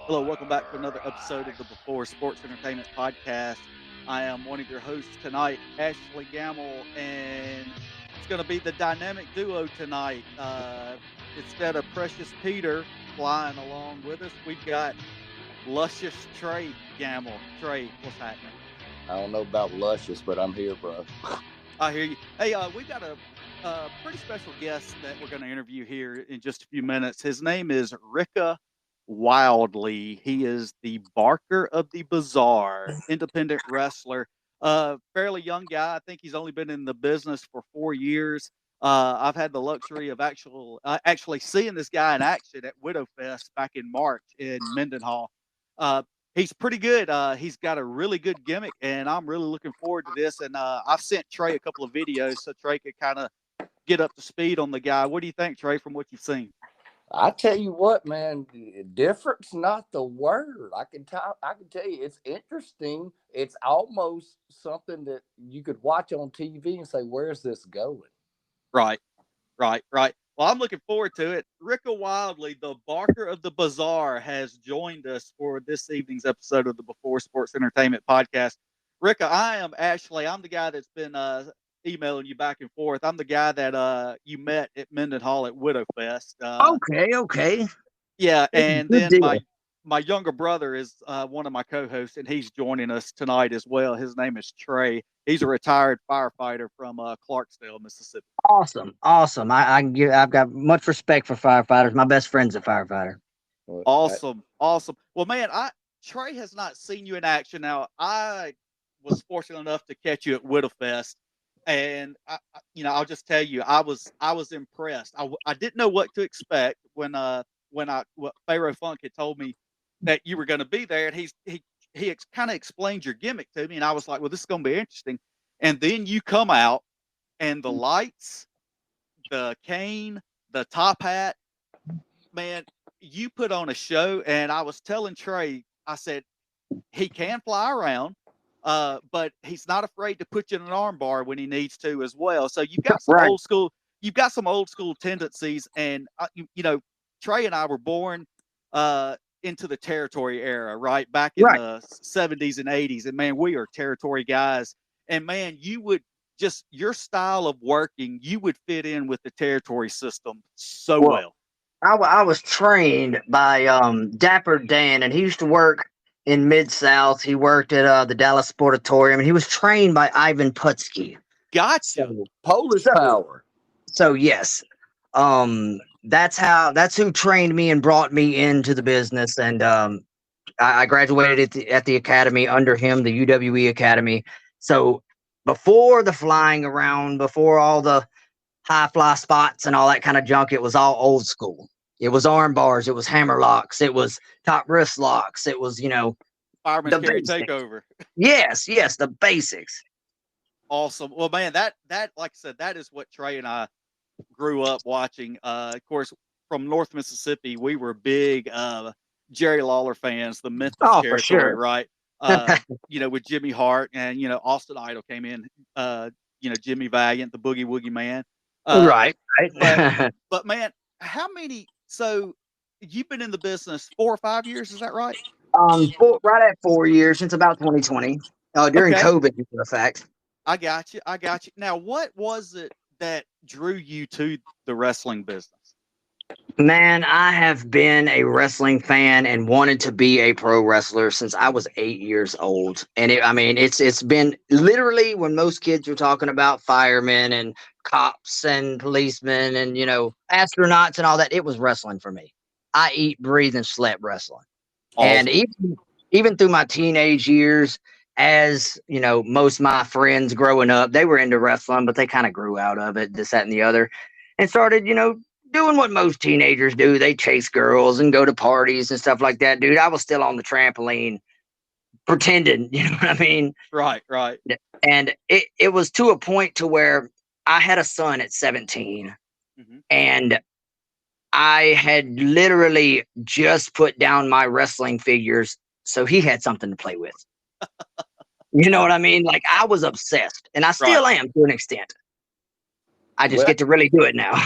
Hello, welcome back to another episode of the Before Sports Entertainment Podcast. I am one of your hosts tonight, Ashley Gamble, and it's going to be the dynamic duo tonight. Instead of Precious Peter flying along with us, we've got luscious Trey Gamble. Trey, what's happening? I don't know about luscious, but I'm here, bro. I hear you. Hey, we've got a pretty special guest that we're going to interview here in just a few minutes. His name is Rika Wildlee. He is the Barker of the Bazaar, independent wrestler. Fairly young guy. I think he's only been in the business for 4 years. I've had the luxury of actually seeing this guy in action at Widowfest back in March in Mendenhall. He's pretty good. He's got a really good gimmick, and I'm really looking forward to this. And I've sent Trey a couple of videos so Trey could kind of get up to speed on the guy. What do you think, Trey, from what you've seen? I tell you what, man, different's not the word. I can tell you it's interesting. It's almost something that you could watch on TV and say, "Where's this going?" Right, right. Well, I'm looking forward to it. Rika Wildlee, the Barker of the Bazaar, has joined us for this evening's episode of the Before Sports Entertainment Podcast. Rika, I am Ashley. I'm the guy that's been emailing you back and forth. I'm the guy that you met at Mendenhall at Widowfest. Okay. Yeah, It's a and good then deal. my younger brother is one of my co-hosts, and he's joining us tonight as well. His name is Trey. He's a retired firefighter from Clarksdale, Mississippi. Awesome. I've got much respect for firefighters. My best friend's a firefighter. Well, Awesome. Well, man, I Trey has not seen you in action. Now, I was fortunate enough to catch you at Widowfest, and I'll just tell you, I was impressed. I didn't know what to expect when Pharaoh Funk had told me that you were going to be there, and he kind of explained your gimmick to me, and I was like, well, this is going to be interesting. And then you come out, and the lights, the cane, the top hat, man, you put on a show. And I was telling Trey, I said, he can fly around, but he's not afraid to put you in an armbar when he needs to as well. So Right. you've got some old school tendencies. And Trey and I were born into the territory era, right back in Right. the 70s and 80s. And man, we are territory guys. And man, you would just your style of working, you would fit in with the territory system so Well, well. I was trained by Dapper Dan, and he used to work in Mid South. He worked at the Dallas Sportatorium, and he was trained by Ivan Putski. Gotcha. So, Polish so, power. so yes, that's who trained me and brought me into the business, and I graduated at the academy under him, the UWE Academy. So before the flying around, before all the high fly spots and all that kind of junk, it was all old school. It was arm bars, it was hammer locks, it was top wrist locks, it was Fireman's the carry basics. takeover. Yes, the basics. Awesome. Well, man, that like I said, that is what Trey and I grew up watching. Of course, from North Mississippi, we were big Jerry Lawler fans, the Memphis Oh, for territory, sure. right? With Jimmy Hart and Austin Idol came in. Jimmy Valiant, the Boogie Woogie Man. Right, But right. but man, how many? So you've been in the business 4 or 5 years, is that right? Right at 4 years since about 2020. During Okay, COVID, for a fact. I got you. Now, what was it that drew you to the wrestling business? Man, I have been a wrestling fan and wanted to be a pro wrestler since I was 8 years old. And it's been literally when most kids are talking about firemen and cops and policemen and astronauts and all that. It was wrestling for me. I eat, breathe, and slept wrestling. And Awesome. even through my teenage years, as most of my friends growing up, they were into wrestling, but they kind of grew out of it, this, that, and the other, and started, doing what most teenagers do. They chase girls and go to parties and stuff like that. Dude, I was still on the trampoline pretending, you know what I mean? Right. And it was to a point to where I had a son at 17, Hmm. and I had literally just put down my wrestling figures so he had something to play with. You know what I mean? Like, I was obsessed, and I Right. still am to an extent. I just Well, get to really do it now.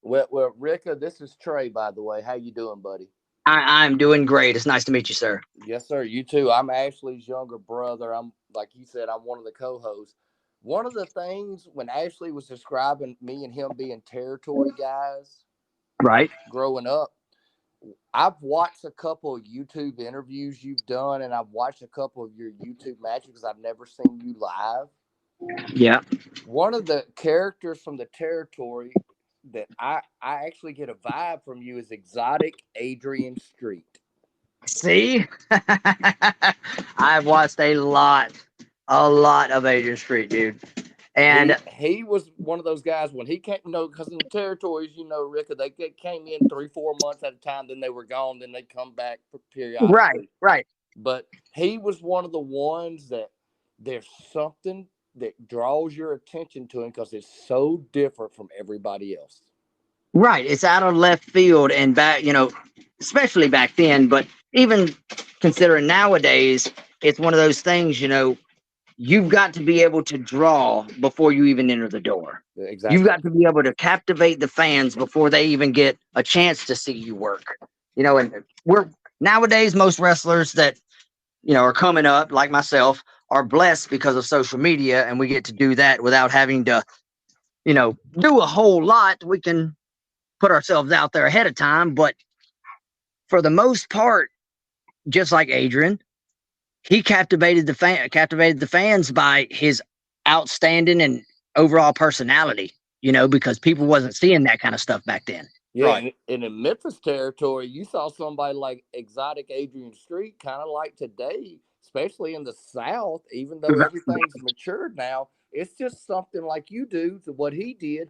well, Rika, this is Trey, by the way. How you doing, buddy? I'm doing great. It's nice to meet you, sir. Yes, sir. You too. I'm Ashley's younger brother. I'm like you said. I'm one of the co-hosts. One of the things when Ashley was describing me and him being territory guys Right. growing up, I've watched a couple of YouTube interviews you've done, and I've watched a couple of your YouTube matches because I've never seen you live. Yeah. One of the characters from the territory that I actually get a vibe from you is exotic Adrian Street. See, I've watched a lot of Adrian Street, dude. And He was one of those guys when he came, because in the territories, Rika, they came in 3-4 months at a time, then they were gone, then they'd come back right, periodically. right. But he was one of the ones that there's something that draws your attention to him because it's so different from everybody else. Right. It's out of left field and back, especially back then, but even considering nowadays, it's one of those things, you've got to be able to draw before you even enter the door. Exactly. You've got to be able to captivate the fans before they even get a chance to see you work. And we're nowadays, most wrestlers that, are coming up, like myself, are blessed because of social media, and we get to do that without having to, do a whole lot. We can put ourselves out there ahead of time, but for the most part, just like Adrian, he captivated the fans by his outstanding and overall personality, because people wasn't seeing that kind of stuff back then. Yeah, Right. and in Memphis territory, you saw somebody like exotic Adrian Street, kind of like today, especially in the South, even though everything's matured now, it's just something like you do to what he did.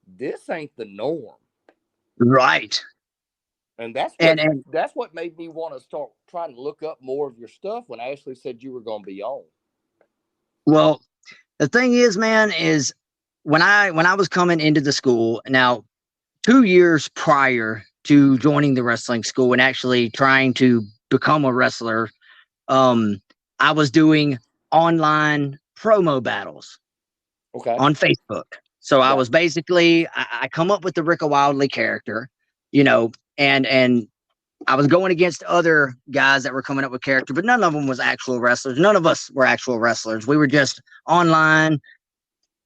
This ain't the norm. Right. And that's And what made me want to start trying to look up more of your stuff when Ashley said you were going to be on. well, the thing is, man, is when I was coming into the school, now 2 years prior to joining the wrestling school and actually trying to become a wrestler, I was doing online promo battles on Facebook. So I was basically I come up with the Rika Wildlee character, and I was going against other guys that were coming up with character, but none of them was actual wrestlers. None of us were actual wrestlers. We were just online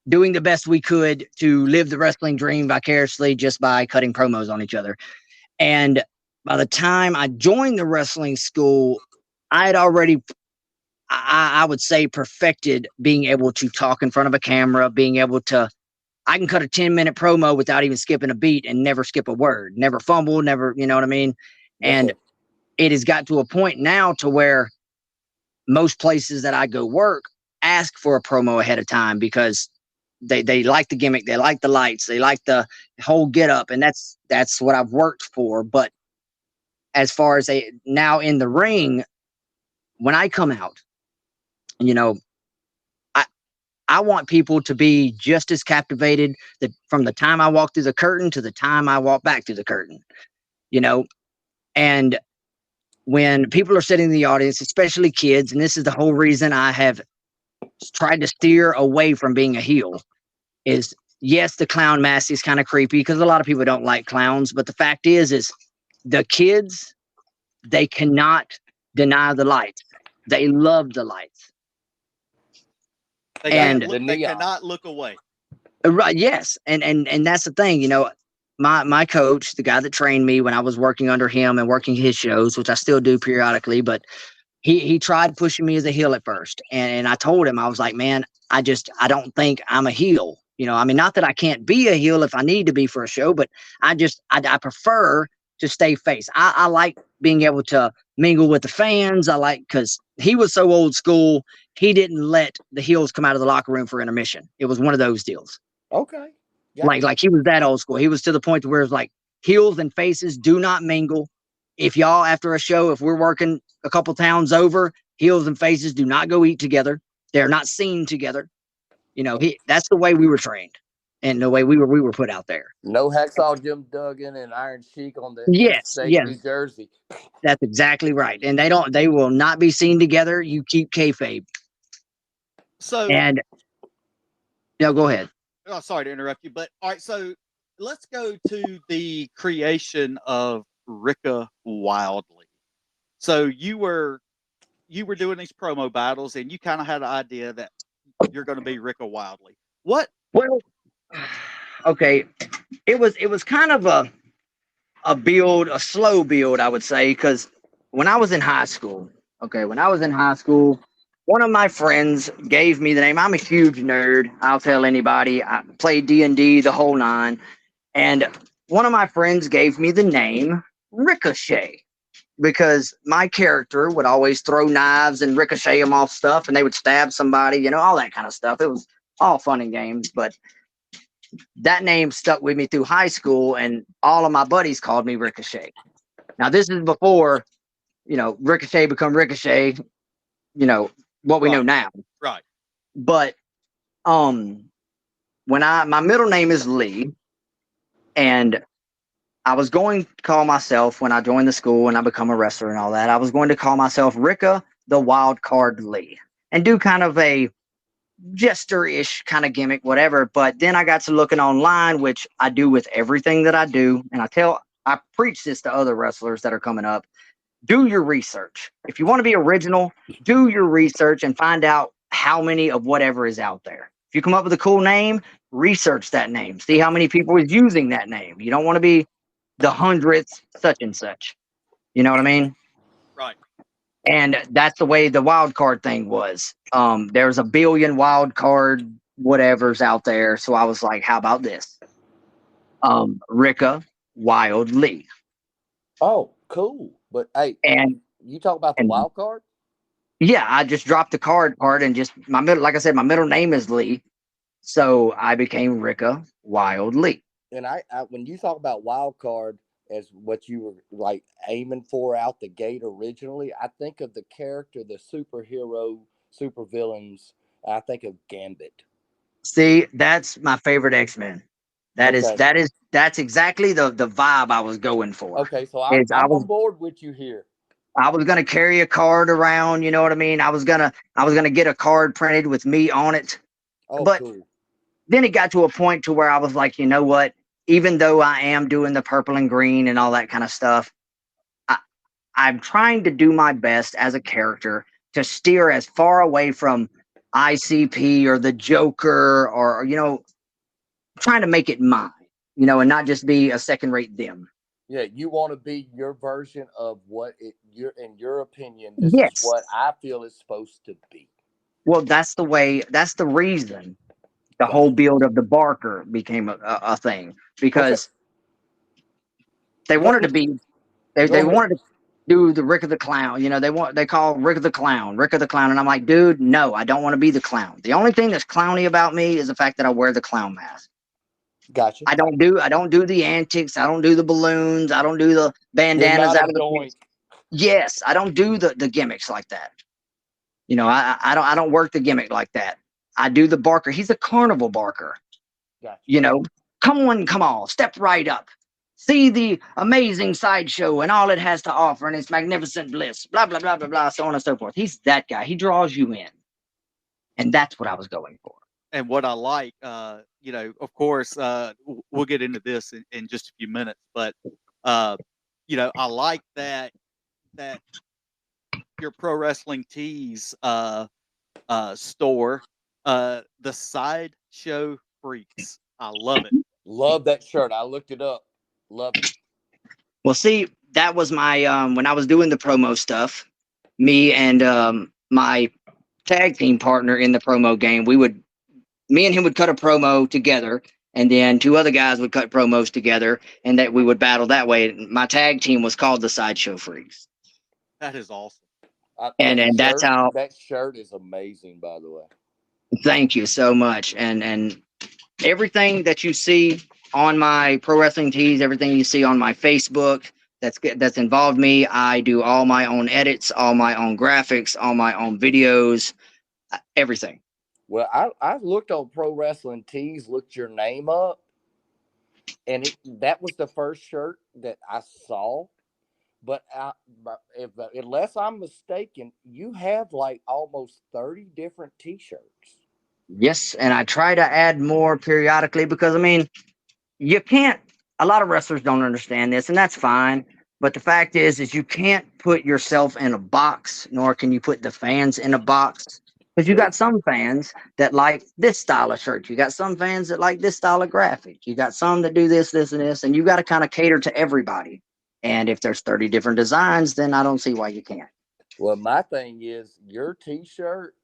doing the best we could to live the wrestling dream vicariously just by cutting promos on each other. And by the time I joined the wrestling school, I had already, I would say, perfected being able to talk in front of a camera, being able to, I can cut a 10-minute promo without even skipping a beat and never skip a word, never fumble, never, you know what I mean? And it has got to a point now to where most places that I go work ask for a promo ahead of time because they like the gimmick, they like the lights, they like the whole get up, and that's what I've worked for. But as far as now in the ring, when I come out, I want people to be just as captivated from the time I walk through the curtain to the time I walk back through the curtain, and when people are sitting in the audience, especially kids, and this is the whole reason I have tried to steer away from being a heel, is yes, the clown mask is kind of creepy because a lot of people don't like clowns, but the fact is the kids, they cannot deny the lights. They love the lights. They cannot look away. Right, yes. And that's the thing, my coach, the guy that trained me when I was working under him and working his shows, which I still do periodically, but he tried pushing me as a heel at first. And I told him, I was like, man, I don't think I'm a heel. Not that I can't be a heel if I need to be for a show, but I prefer to stay face. I like being able to mingle with the fans. Because he was so old school, he didn't let the heels come out of the locker room for intermission. It was one of those deals. Okay. Gotcha. Like he was that old school. He was to the point where it's like heels and faces do not mingle. If y'all, after a show, if we're working a couple towns over, heels and faces do not go eat together. They're not seen together. That's the way we were trained and the way we were put out there. No Hacksaw Jim Duggan and Iron Sheik on the state New Jersey. That's exactly right. And they will not be seen together. You keep kayfabe. So, and no, go ahead. Oh, sorry to interrupt you, but all right. So let's go to the creation of Rika Wildlee. So you were doing these promo battles, and you kind of had an idea that you're going to be Rika Wildlee. What? Well, okay, it was kind of a build, a slow build, I would say, because when I was in high school, okay, when I was in high school, one of my friends gave me the name. I'm a huge nerd. I'll tell anybody. I played D&D the whole nine, and one of my friends gave me the name Ricochet because my character would always throw knives and ricochet them off stuff, and they would stab somebody, all that kind of stuff. It was all fun and games, but that name stuck with me through high school, and all of my buddies called me Ricochet. Now, this is before, Ricochet become Ricochet, what we know Right. now. Right. But when my middle name is Lee, and I was going to call myself, when I joined the school and I become a wrestler and all that, I was going to call myself Rika the Wild Card Lee and do kind of a jester-ish kind of gimmick, whatever. But then I got to looking online, which I do with everything that I do. And I preach this to other wrestlers that are coming up. Do your research. If you want to be original, do your research and find out how many of whatever is out there. If you come up with a cool name, research that name. See how many people is using that name. You don't want to be the 100th such and such. You know what I mean? Right. And that's the way the wild card thing was. There's a billion wild card whatevers out there. So I was like, how about this? Rika Wildlee. Oh, cool. But hey, And you talk about the and wild card? yeah, I just dropped the card part and just like I said, my middle name is Lee. So I became Rika Wildlee. And I when you talk about wild card as what you were like aiming for out the gate originally, I think of the character, the superhero, supervillains. I think of Gambit. See, that's my favorite X-Men. Okay. That's exactly the vibe I was going for. Okay, so I'm Is I'm on board with you here. I was gonna carry a card around, you know what I mean? I was gonna get a card printed with me on it. Oh, But cool. then it got to a point to where I was like, you know what? Even though I am doing the purple and green and all that kind of stuff, I'm trying to do my best as a character to steer as far away from ICP or the Joker or trying to make it mine, and not just be a second rate them. Yeah, you want to be your version of what in your opinion, this is Yes. what I feel it's supposed to be. Well, that's the reason the whole build of the Barker became a thing, because they wanted to be they wanted to do the Rick of the Clown. They call Rick the Clown, and I'm like, dude, no, I don't want to be the clown. The only thing that's clowny about me is the fact that I wear the clown mask. Gotcha. I don't do the antics. I don't do the balloons. I don't do the bandanas out of the face. Yes, I don't do the gimmicks like that. I don't work the gimmick like that. I do the Barker. He's a carnival Barker. Gotcha. Come on, step right up. See the amazing sideshow and all it has to offer and its magnificent bliss, blah, blah, blah, blah, blah, so on and so forth. He's that guy. He draws you in. And that's what I was going for. And what I like, of course, we'll get into this in just a few minutes, but, I like that your Pro Wrestling Tees store, the Sideshow Freaks. I love it. Love that shirt. I looked it up. Love it. Well, see, that was my when I was doing the promo stuff, me and my tag team partner in the promo game, me and him would cut a promo together, and then two other guys would cut promos together, and that we would battle that way. My tag team was called the Sideshow Freaks. That is awesome. And that's how that shirt is amazing, by the way. Thank you so much. And everything that you see on my Pro Wrestling Tees, everything you see on my Facebook that's involved me, I do all my own edits, all my own graphics, all my own videos, everything. Well, I looked on Pro Wrestling Tees, looked your name up, and that was the first shirt that I saw. But unless I'm mistaken, you have like almost 30 different T-shirts. Yes, and I try to add more periodically because, you can't, a lot of wrestlers don't understand this, and that's fine. But the fact is you can't put yourself in a box, nor can you put the fans in a box. Because you True. got some fans that like this style of shirt. You got some fans that like this style of graphic. You got some that do this, this, and this. And you got to kind of cater to everybody. And if there's 30 different designs, then I don't see why you can't. Well, my thing is your T-shirt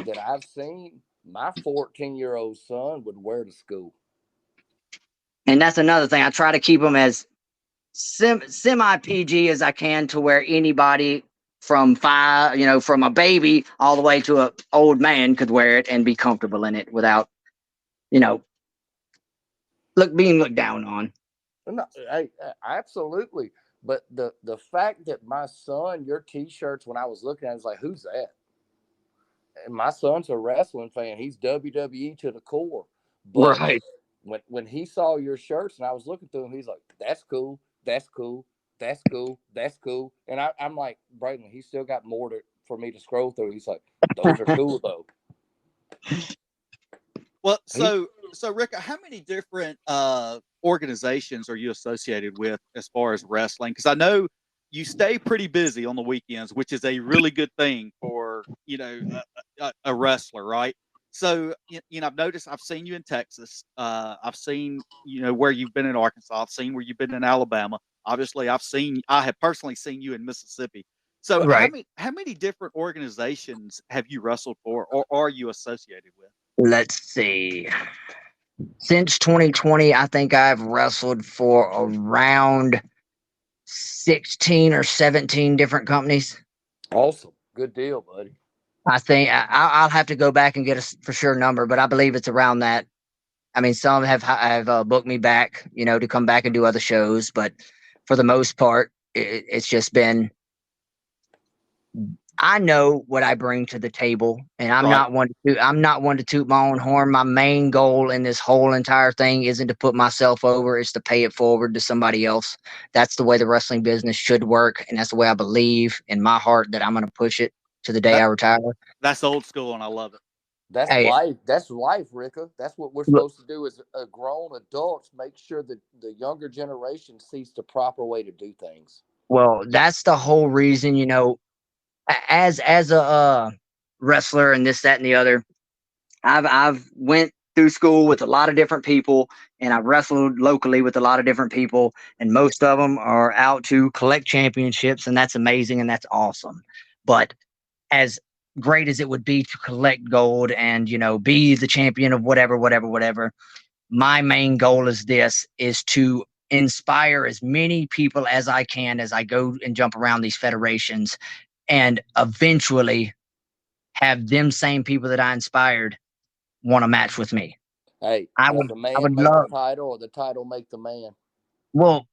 that I've seen, my 14-year-old son would wear to school. And that's another thing. I try to keep them as semi PG as I can, to where anybody from from a baby all the way to a old man could wear it and be comfortable in it without, you know, being looked down on. No, absolutely. But the fact that my son, your T-shirts, when I was looking at it, I was like, who's that? And my son's a wrestling fan. He's WWE to the core. But Right. when he saw your shirts and I was looking through them, he's like, that's cool. That's cool. That's cool. That's cool. And I'm like, Braden, he's still got more for me to scroll through. He's like, those are cool though. Well, so Rika, how many different organizations are you associated with as far as wrestling? Because I know you stay pretty busy on the weekends, which is a really good thing for a wrestler, right? So I've noticed, I've seen you in Texas. I've seen where you've been in Arkansas. I've seen where you've been in Alabama. Obviously, I have personally seen you in Mississippi. So Right. how many different organizations have you wrestled for, or are you associated with? Let's see. Since 2020, I think I've wrestled for around 16 or 17 different companies. Awesome. Good deal, buddy. I think I'll have to go back and get a for sure number, but I believe it's around that. I mean, some have booked me back, to come back and do other shows, but for the most part, it's just been. I know what I bring to the table, and I'm Right. not one to. I'm not one to toot my own horn. My main goal in this whole entire thing isn't to put myself over; it's to pay it forward to somebody else. That's the way the wrestling business should work, and that's the way I believe in my heart that I'm going to push it to the day I That retire. that's old school, and I love it. That's Hey, life. That's life, Rika. That's what we're look, supposed to do as grown adults. Make sure that the younger generation sees the proper way to do things. well, that's the whole reason, as a wrestler and this, that, and the other. I've went through school with a lot of different people, and I've wrestled locally with a lot of different people, and most of them are out to collect championships, and that's amazing and that's awesome. But as great as it would be to collect gold and be the champion of whatever, whatever, whatever, my main goal is to inspire as many people as I can as I go and jump around these federations, and eventually have them same people that I inspired want to match with me. Hey, I does would the I man would make the love. title or the title make the man? Well,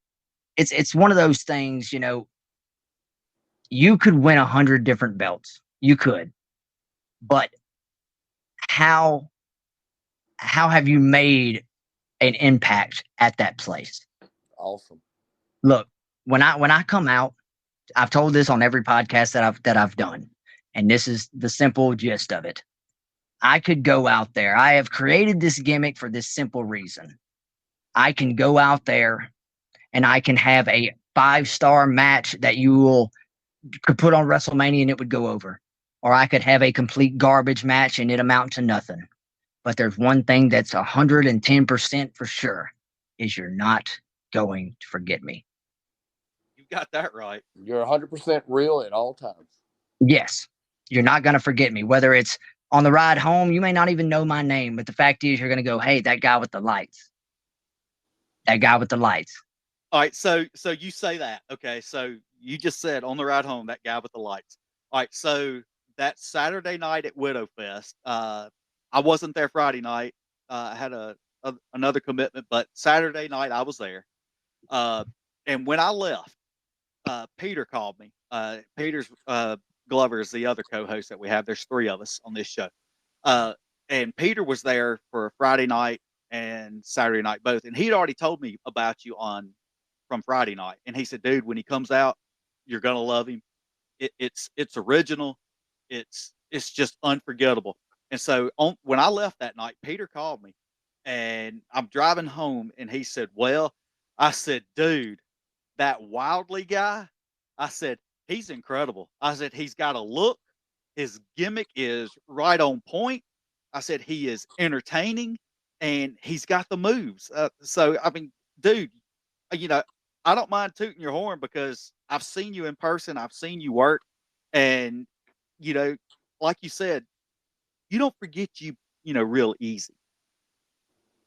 it's one of those things, you could win 100 different belts. You could, but how how have you made an impact at that place? Awesome. Look, when I come out, I've told this on every podcast that I've done, and this is the simple gist of it. I could go out there. I have created this gimmick for this simple reason. I can go out there and I can have a 5-star match that could put on WrestleMania and it would go over. Or I could have a complete garbage match and it amount to nothing. But there's one thing that's 110% for sure, is you're not going to forget me. You got that right. You're 100% real at all times. Yes, you're not going to forget me. Whether it's on the ride home, you may not even know my name, but the fact is you're going to go, hey, that guy with the lights. That guy with the lights. All right, so you say that. Okay, so you just said on the ride home, that guy with the lights. All right, so that Saturday night at Widowfest, I wasn't there Friday night. I had another commitment, but Saturday night I was there. And when I left, Peter called me. Peter's Glover is the other co-host that we have. There's 3 of us on this show. And Peter was there for Friday night and Saturday night both, and he'd already told me about you from Friday night. And he said, dude, when he comes out, you're gonna love him. It's original. It's just unforgettable. And so when I left that night, Peter called me, and I'm driving home, and he said, well, I said, dude, that Wildly guy, I said, he's incredible. I said, he's got a look. His gimmick is right on point. I said, he is entertaining and he's got the moves. So, I mean, dude, you know, I don't mind tooting your horn because I've seen you in person. I've seen you work. And, you know, like you said, you don't forget real easy.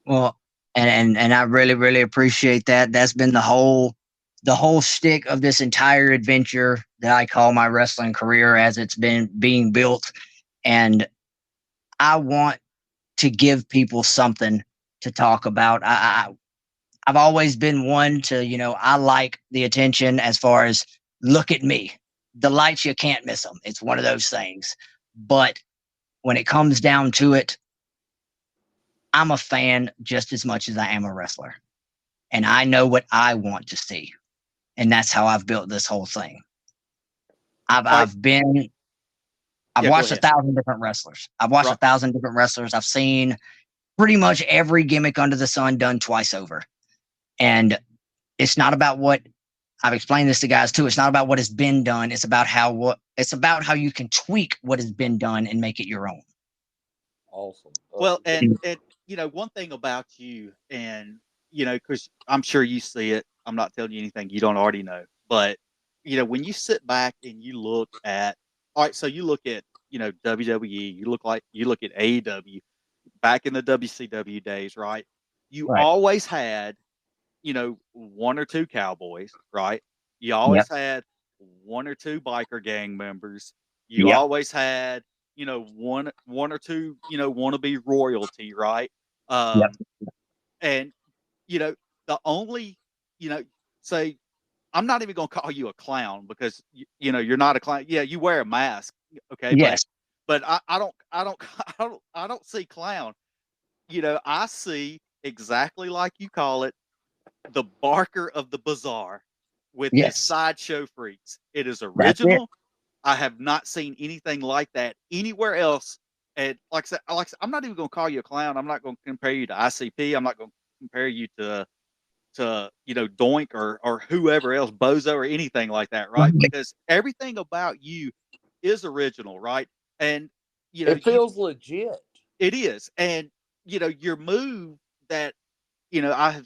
Well, and I really really appreciate that. That's been the whole shtick of this entire adventure that I call my wrestling career as it's been being built. And I want to give people something to talk about. I've always been one to, I like the attention as far as look at me. The lights, you can't miss them. It's one of those things. But when it comes down to it, I'm a fan just as much as I am a wrestler. And I know what I want to see. And that's how I've built this whole thing. I've All right. I've Yeah, go watched ahead. 1,000 different wrestlers. I've watched Right. 1,000 different wrestlers. I've seen pretty much every gimmick under the sun done twice over. And it's not about what I've explained this to guys too. It's not about what has been done. It's about how you can tweak what has been done and make it your own. Awesome. Well, and one thing about you, and because I'm sure you see it. I'm not telling you anything you don't already know. But when you sit back and you look at, all right, so you look at WWE, you look at AEW back in the WCW days, right? You Right. always had one or two cowboys, right? You always Yep. had one or two biker gang members. You Yep. always had, one or two, wannabe royalty, right? Yep. And the only, say, I'm not even gonna call you a clown because you're not a clown. Yeah, you wear a mask, okay, Yes. but I don't I don't see clown. I see exactly like you call it, the Barker of the Bazaar with his Yes. sideshow freaks. It is That's it. original. I have not seen anything like that anywhere else. And like I said, I'm not even going to call you a clown. I'm not going to compare you to ICP. I'm not going to compare you to Doink or whoever else, Bozo or anything like that, right? Because everything about you is original, right? And it feels legit. it is, and your move that I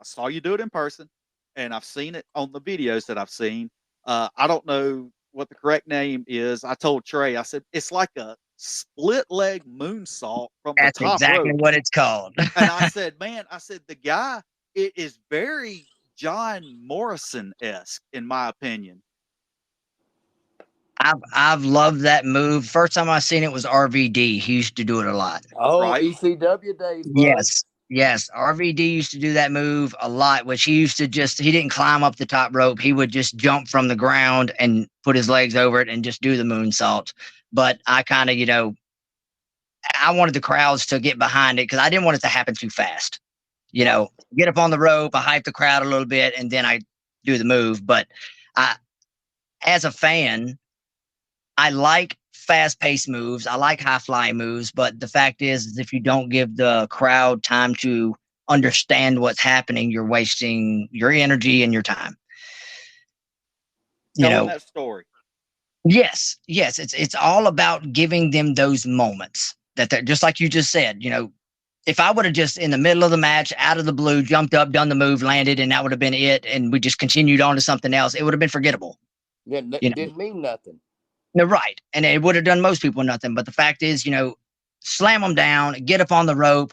saw you do it in person, and I've seen it on the videos that I've seen. I don't know what the correct name is. I told Trey, I said it's like a split leg moonsault from the That's top exactly rope, what it's called. and I said, man, I said the guy, it is very John Morrison esque in my opinion. I've loved that move. First time I seen it was RVD. He used to do it a lot. Oh, Right. ECW days, bud. Yes. Yes. RVD used to do that move a lot, which he used to he didn't climb up the top rope. He would just jump from the ground and put his legs over it and just do the moonsault. But I kind of, I wanted the crowds to get behind it because I didn't want it to happen too fast. Get up on the rope, I hype the crowd a little bit, and then I do the move. But as a fan, I like fast-paced moves. I like high-flying moves, but the fact is if you don't give the crowd time to understand what's happening, you're wasting your energy and your time. Telling that story. Yes, it's all about giving them those moments that they're just like you just said. If I would have just in the middle of the match, out of the blue, jumped up, done the move, landed, and that would have been it, and we just continued on to something else, it would have been forgettable. Yeah, didn't mean nothing. No, right. And it would have done most people nothing. But the fact is, slam them down, get up on the rope.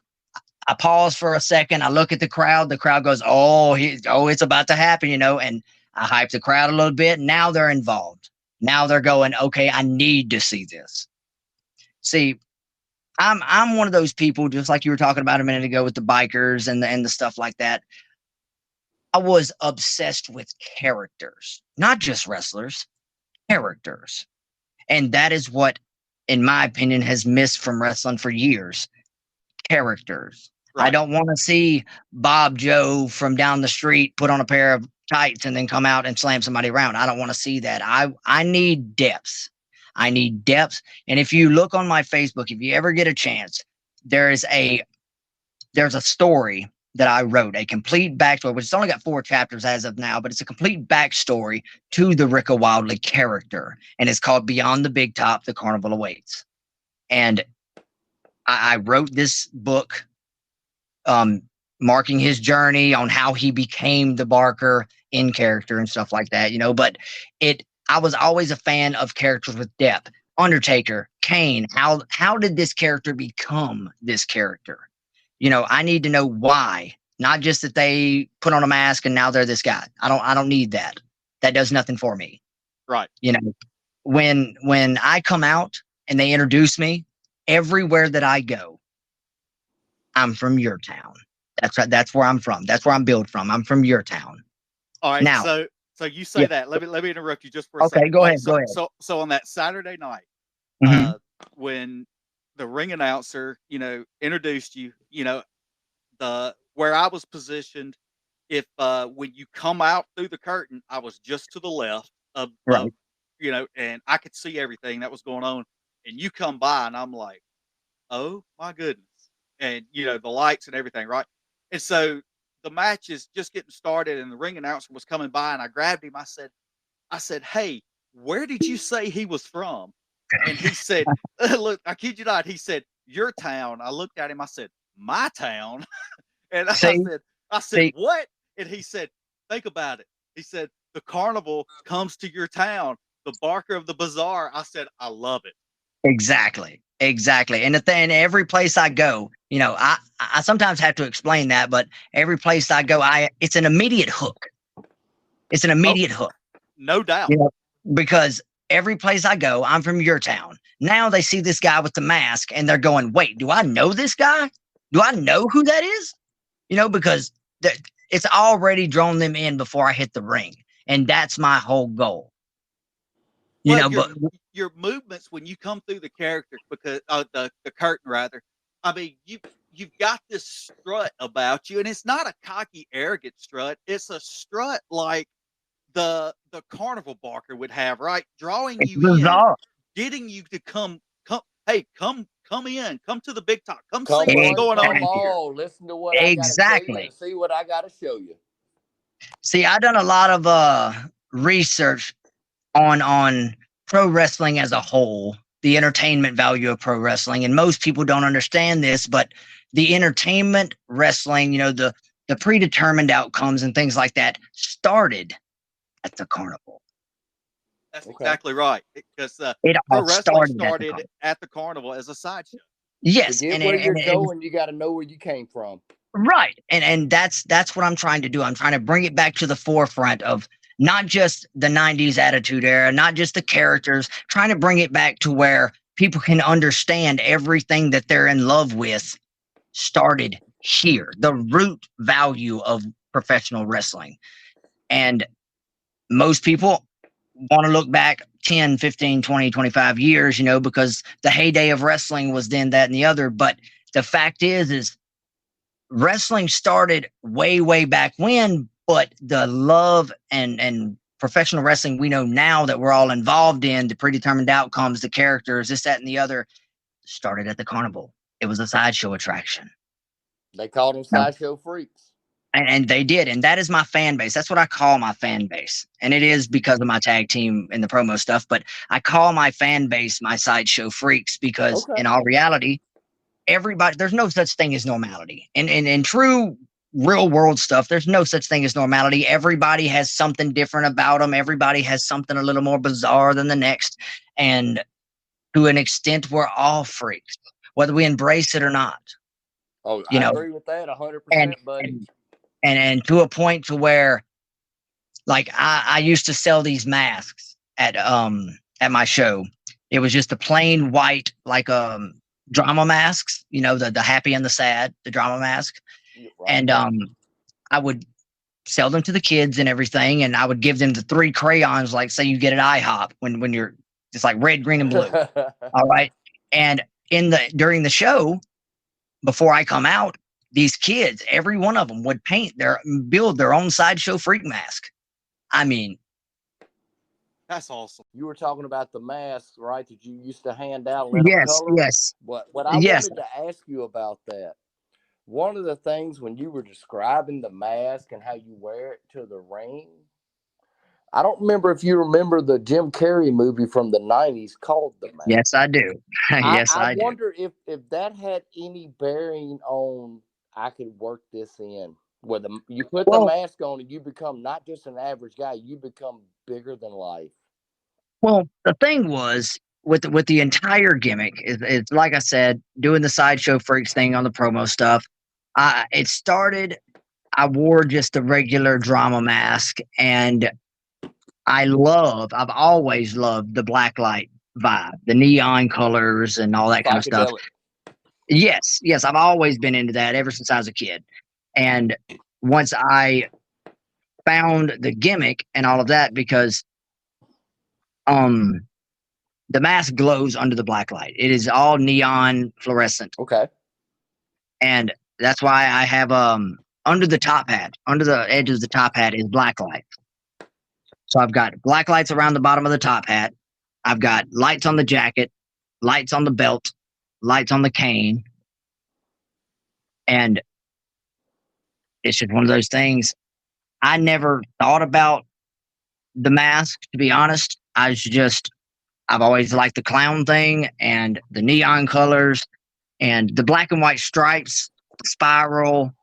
I pause for a second. I look at the crowd. The crowd goes, oh, it's about to happen, and I hype the crowd a little bit. Now they're involved. Now they're going, okay, I need to see this. See, I'm one of those people, just like you were talking about a minute ago with the bikers and the stuff like that. I was obsessed with characters, not just wrestlers, characters. And that is what, in my opinion, has missed from wrestling for years. Characters. Right. I don't want to see Bob Joe from down the street put on a pair of tights and then come out and slam somebody around. I don't want to see that. I need depth. I need depth. And if you look on my Facebook, if you ever get a chance, there's a story that I wrote, a complete backstory, which it's only got 4 chapters as of now, but it's a complete backstory to the Rika Wildlee character. And it's called Beyond the Big Top, The Carnival Awaits. And I wrote this book marking his journey on how he became the Barker in character and stuff like that, but I was always a fan of characters with depth. Undertaker, Kane, how did this character become this character? I need to know why, not just that they put on a mask and now they're this guy. I don't need that. That does nothing for me. Right. When I come out and they introduce me, everywhere that I go, I'm from your town. That's right. That's where I'm from. That's where I'm built from. I'm from your town. All right. Now, so you say that. Let me interrupt you just for a okay, second. go ahead. So on that Saturday night, Mhm. When the ring announcer, introduced you, where I was positioned, if when you come out through the curtain, I was just to the left Right. and I could see everything that was going on. And you come by, and I'm like, oh my goodness, and the lights and everything, right? And so the match is just getting started, and the ring announcer was coming by, and I grabbed him. I said, hey, where did you say he was from? And he said, look, I kid you not. He said, your town. I looked at him. I said, my town. And See? I said, what? And he said, think about it. He said, the carnival comes to your town, the Barker of the Bazaar. I said, I love it. Exactly. And every place I go, I sometimes have to explain that, but every place I go, it's an immediate hook. It's an immediate hook. No doubt. Because every place I go, I'm from your town. Now they see this guy with the mask and they're going, wait, do I know this guy? Do I know who that is? Because it's already drawn them in before I hit the ring. And that's my whole goal. But your movements when you come through the character, because the curtain rather, I mean, you've got this strut about you, and it's not a cocky, arrogant strut. It's a strut like the carnival Barker would have, right? Drawing it's you bizarre. in, getting you to come, hey, come in, come to the big top, come Come see what's on, going on come here. on, listen to what I gotta tell you and see what I gotta show you. See, I've done a lot of research on pro wrestling as a whole, the entertainment value of pro wrestling, and most people don't understand this, but the entertainment wrestling, the predetermined outcomes and things like that started at the carnival. That's exactly right, because it pro all wrestling started at the carnival as a sideshow. Yes, to get where you're going, you got to know where you came from. Right, and that's what I'm trying to do. I'm trying to bring it back to the forefront of not just the 90s Attitude Era, not just the characters, trying to bring it back to where people can understand everything that they're in love with started here, the root value of professional wrestling. And most people want to look back 10, 15, 20, 25 years, because the heyday of wrestling was then, that, and the other. But the fact is wrestling started way, way back when, but the love and professional wrestling we know now that we're all involved in, the predetermined outcomes, the characters, this, that, and the other, started at the carnival. It was a sideshow attraction. They called them sideshow freaks. And they did. And that is my fan base. That's what I call my fan base. And it is because of my tag team and the promo stuff. But I call my fan base my sideshow freaks because in all reality, everybody, there's no such thing as normality. And in true real world stuff, there's no such thing as normality. Everybody has something different about them. Everybody has something a little more bizarre than the next. And to an extent, we're all freaks, whether we embrace it or not. Oh, I agree with that 100%, buddy. And to a point to where, like, I used to sell these masks at my show. It was just a plain white, like drama masks, the happy and the sad, the drama mask. Right. And I would sell them to the kids and everything, and I would give them the 3 crayons, like say you get an IHOP when you're just like red, green, and blue. All right. And during the show, before I come out, these kids, every one of them would build their own sideshow freak mask. I mean, that's awesome. You were talking about the masks, right? That you used to hand out. Yes, yes. What I wanted to ask you about that. one of the things when you were describing the mask and how you wear it to the ring, I don't remember if you remember the Jim Carrey movie from the 90s called The Mask. Yes, I do. Yes, I I do. wonder if that had any bearing on I could work this in. Where you put the Well, mask on and you become not just an average guy, you become bigger than life. well, the thing was with the entire gimmick is like I said, doing the sideshow freaks thing on the promo stuff. It started. I wore just the regular drama mask, and I've always loved the black light vibe, the neon colors, and all that kind of stuff. Psychedelic. Yes, yes, I've always been into that ever since I was a kid. And once I found the gimmick and all of that, because um the mask glows under the black light. It is all neon fluorescent. Okay. And that's why I have under the top hat, under the edge of the top hat is black light. So I've got black lights around the bottom of the top hat. I've got lights on the jacket, lights on the belt, lights on the cane. And it's just one of those things. I never thought about the mask, to be honest. I've always liked the clown thing and the neon colors and the black and white stripes, spiral,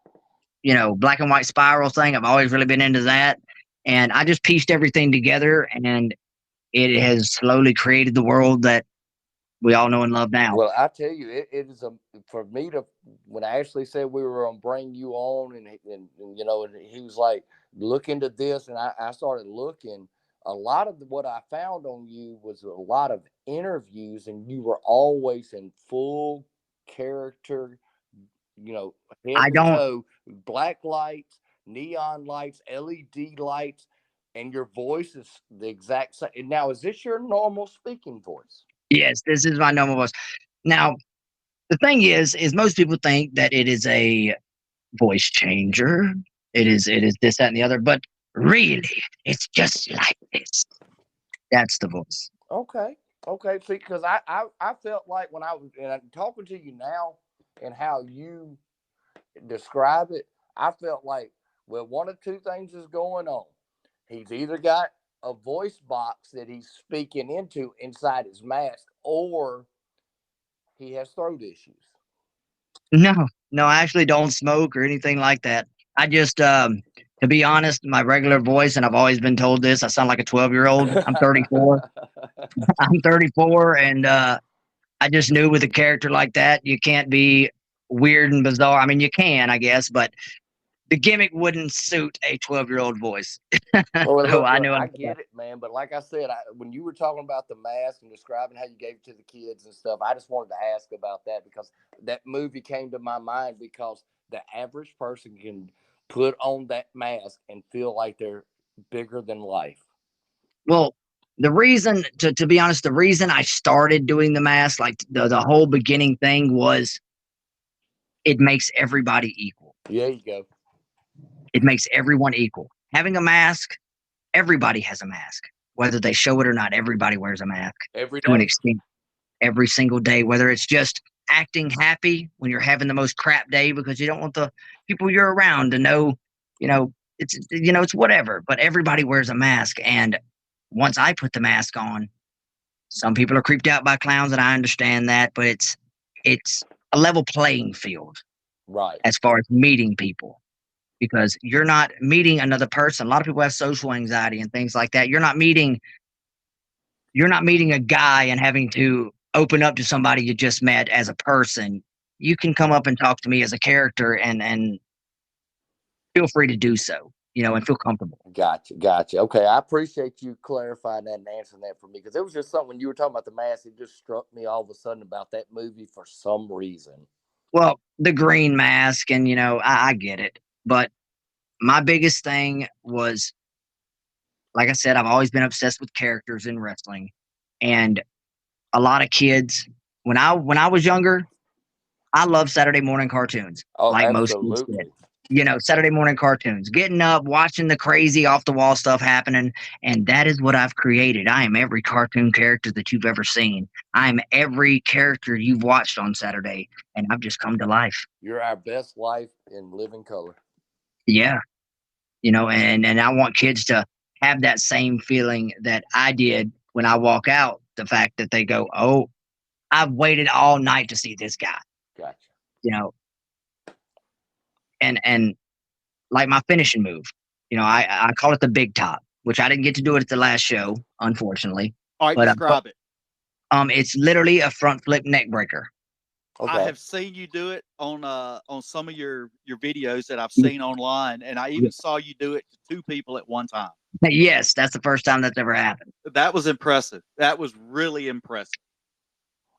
black and white spiral thing. I've always really been into that. And I just pieced everything together, and it has slowly created the world that we all know and love now. Well, I tell you, it is for me to when Ashley said we were gonna bring you on, and he was like, look into this, and I started looking. A lot of what I found on you was a lot of interviews, and you were always in full character, head I to don't, toe, black lights, neon lights, LED lights, and your voice is the exact same. Now, is this your normal speaking voice? yes, this is my normal voice. Now, the thing is most people think that it is a voice changer. It is this, that, and the other, but really, it's just like this. That's the voice. Okay. Okay. See, because I felt like when I was and I'm talking to you now and how you describe it, I felt like, well, one of two things is going on. He's either got a voice box that he's speaking into inside his mask, or he has throat issues. No, no, I actually don't smoke or anything like that. I just, to be honest, my regular voice, and I've always been told this, I sound like a 12-year-old. I'm 34. I'm 34, and I just knew with a character like that, you can't be weird and bizarre. I mean, you can, I guess, but the gimmick wouldn't suit a 12-year-old voice. Well, So look, I look, knew I him. get it, man. But like I said, when you were talking about the mask and describing how you gave it to the kids and stuff, I just wanted to ask about that because that movie came to my mind because the average person can put on that mask and feel like they're bigger than life. Well, the reason, to be honest, the reason I started doing the mask, like the whole beginning thing was it makes everybody equal. Yeah, you go. It makes everyone equal. Having a mask, everybody has a mask. Whether they show it or not, everybody wears a mask Every to an day. extent every single day, whether it's just acting happy when you're having the most crap day because you don't want the people you're around to know, you know, it's whatever, but everybody wears a mask. And once I put the mask on, some people are creeped out by clowns, and I understand that, but it's a level playing field Right. as far as meeting people because you're not meeting another person. A lot of people have social anxiety and things like that. You're not meeting a guy and having to open up to somebody you just met as a person. You can come up and talk to me as a character and feel free to do so, and feel comfortable. Gotcha. Gotcha. Okay. I appreciate you clarifying that and answering that for me because it was just something when you were talking about the mask, it just struck me all of a sudden about that movie for some reason. Well, the green mask, and I get it. But my biggest thing was, like I said, I've always been obsessed with characters in wrestling. And a lot of kids, when I was younger, I loved Saturday morning cartoons, Oh, like most kids did. absolutely. Saturday morning cartoons, getting up, watching the crazy off the wall stuff happening. And that is what I've created. I am every cartoon character that you've ever seen. I'm every character you've watched on Saturday, and I've just come to life. You're our best life in living color. Yeah. And I want kids to have that same feeling that I did when I walk out. The fact that they go, oh, I've waited all night to see this guy, Gotcha. you know, and like my finishing move. I call it the big top, which I didn't get to do it at the last show, unfortunately. All right, But describe it. it's literally a front flip neck breaker. Okay. I have seen you do it on some of your videos that I've seen online, and I even saw you do it to two people at one time. Yes, that's the first time that's ever happened. That was impressive. That was really impressive.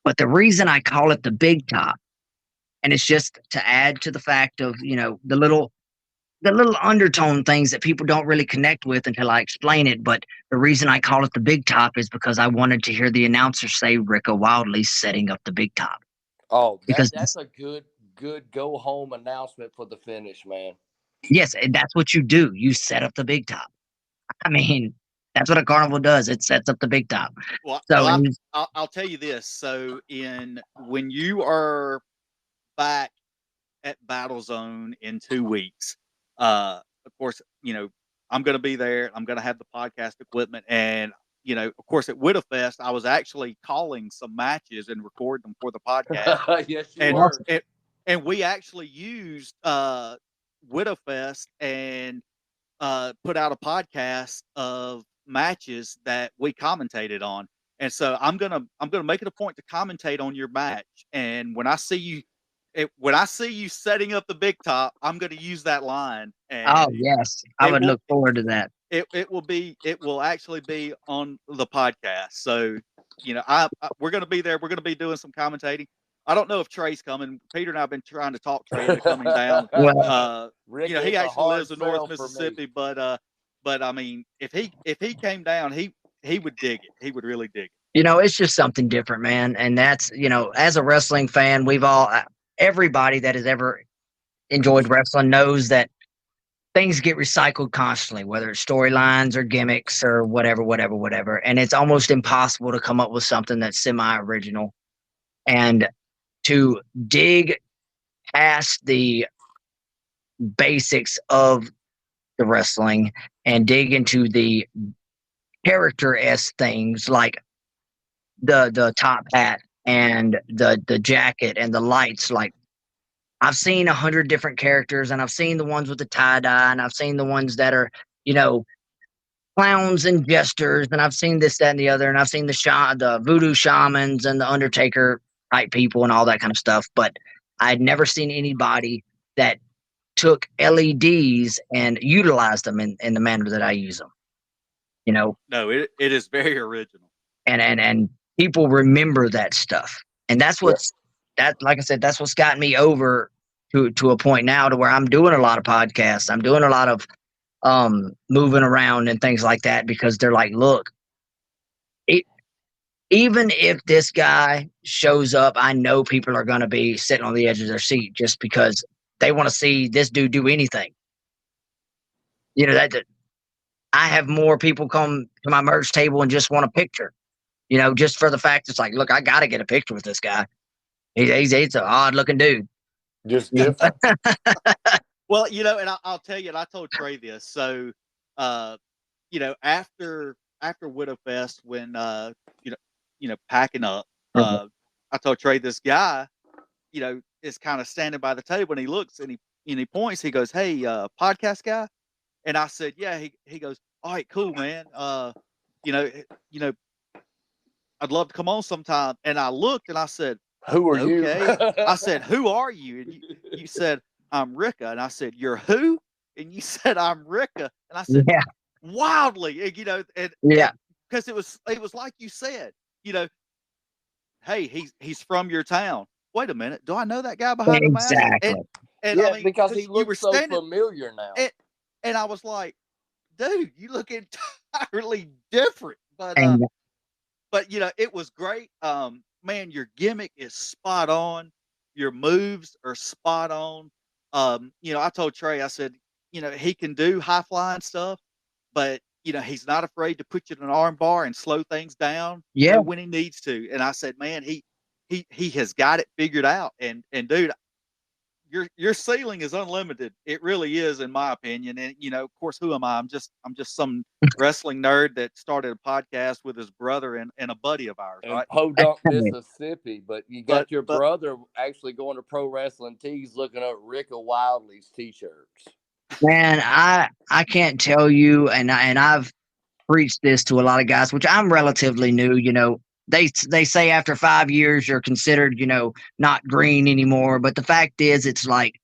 But the reason I call it the big top, and it's just to add to the fact of the little undertone things that people don't really connect with until I explain it. But the reason I call it the big top is because I wanted to hear the announcer say Rika Wildlee setting up the big top. Oh, Because that's a good go home announcement for the finish, man. yes, that's what you do. You set up the big top. I mean, that's what a carnival does. It sets up the big top. Well, So I'll tell you this. So when you are back at Battle Zone in 2 weeks, of course, I'm going to be there. I'm going to have the podcast equipment, and of course, at Widowfest, I was actually calling some matches and recording them for the podcast. Yes, you and were. and we actually used Widowfest and put out a podcast of matches that we commentated on. And so I'm gonna make it a point to commentate on your match. And when I see you setting up the big top, I'm gonna use that line. oh And yes, I would look forward to that. it will actually be on the podcast. So we're gonna be there. We're gonna be doing some commentating. I don't know if Trey's coming. Peter and I have been trying to talk Trey into coming down. Well, He actually lives in North Mississippi, but I mean, if he came down, he would dig it. He would really dig it. it's just something different, man. And that's as a wrestling fan, we've all everybody that has ever enjoyed wrestling knows that things get recycled constantly, whether it's storylines or gimmicks or whatever. And it's almost impossible to come up with something that's semi-original. And to dig past the basics of the wrestling and dig into the character-esque things like the top hat and the jacket and the lights. Like, I've seen 100 different characters, and I've seen the ones with the tie-dye, and I've seen the ones that are, clowns and jesters, and I've seen this, that, and the other, and I've seen the voodoo shamans and the Undertaker type people and all that kind of stuff. But I'd never seen anybody that took LEDs and utilized them in the manner that I use them. No, it is very original. And people remember that stuff. And that's what's like I said, that's what's gotten me over to a point now to where I'm doing a lot of podcasts. I'm doing a lot of moving around and things like that, because they're like, look, even if this guy shows up, I know people are going to be sitting on the edge of their seat just because they want to see this dude do anything. That I have more people come to my merch table and just want a picture, just for the fact it's like, look, I got to get a picture with this guy. He's an odd looking dude. Just different. Well, and I'll tell you, and I told Trey this. So, after Widowfest, when packing up, I told Trey, this guy, is kind of standing by the table, and he looks and he points. He goes, "Hey, podcast guy," and I said, "Yeah." He goes, "All right, cool, man. You know, I'd love to come on sometime." And I looked and I said, "Who are you?" I said, "Who are you?" And you said, "I'm Rika." And I said, "You're who?" And you said, "I'm Rika." And I said, "Yeah, Wildlee." And yeah, because it was like you said, hey, he's from your town. Wait a minute, do I know that guy behind the mask? And yeah, I mean, because he looks so familiar now. And I was like, dude, you look entirely different. But it was great. Man, your gimmick is spot on. Your moves are spot on. I told Trey, I said, he can do high flying stuff, but he's not afraid to put you in an arm bar and slow things down, Yeah. when he needs to. And I said, man, he has got it figured out. And dude, your ceiling is unlimited. It really is, in my opinion. And of course, who am I? I'm just some wrestling nerd that started a podcast with his brother and a buddy of ours, in right? Podunk, Mississippi. But you But got your but brother actually going to Pro Wrestling Tees looking up Rika Wildlee's t-shirts. Man, I can't tell you, and I've preached this to a lot of guys, which I'm relatively new. They say after 5 years you're considered, not green anymore. But the fact is, it's like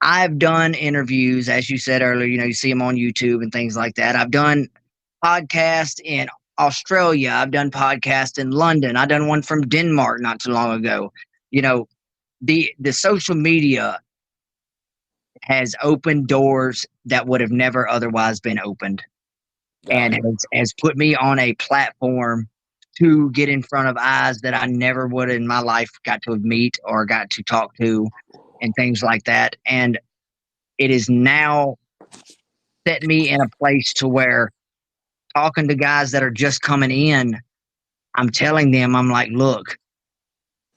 I've done interviews, as you said earlier. You see them on YouTube and things like that. I've done podcasts in Australia. I've done podcasts in London. I done one from Denmark not too long ago. You know, the social media has opened doors that would have never otherwise been opened, and has put me on a platform to get in front of eyes that I never would in my life got to meet or got to talk to and things like that. And it is now set me in a place to where talking to guys that are just coming in, I'm telling them, I'm like, look,